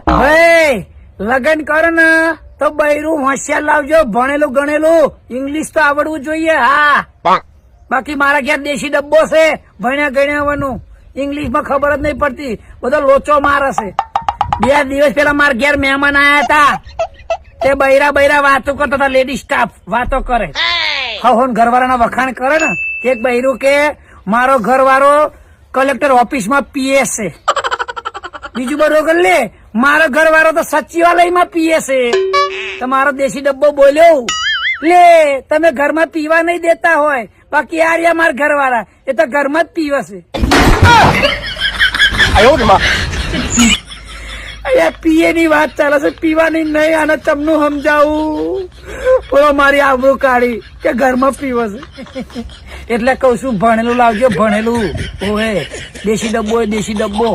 ભાઈ લગન કરો ને તો બૈરું હોશિયાર લાવજો, ભણેલું ગણેલું ઇંગ્લિશ તો આવડવું જોઈએ. હા, બાકી મારા ઘેર દેશી ડબ્બો છે, ભણ્યા ગણ્યાવાનું ઇંગ્લિશ માં ખબર જ નહીં પડતી, બધો લોચો મારે છે. 2 દિવસ પેલા મારા ઘેર મહેમાન આયા હતા, તે બૈરા વાતો કરતા હતા, લેડી સ્ટાફ વાતો કરે, હવન ઘરવાળાના વખાણ કરે ને. એક બૈરું કે મારો ઘરવાળો કલેક્ટર ઓફિસ માં પીએસ છે, બીજું બરોબર લે મારો ઘરવાળો તો સચિવાલયમાં પીએ છે. તમારો દેશી ડબ્બો બોલ્યો લે તમે ઘરમાં પીવા નહીં દેતા હોય, બાકી આ મારા ઘરવાળા એ તો ઘરમાં જ પીવે છે. પીએ ની વાત ચાલે છે, પીવાની નહીં. આને તમને સમજાવું બોલો, મારી આબરૂ કાઢી કે ઘરમાં પીવે છે. એટલે કઉ છું ભણેલું લાવજો, ભણેલું ઓએ દેશી ડબ્બો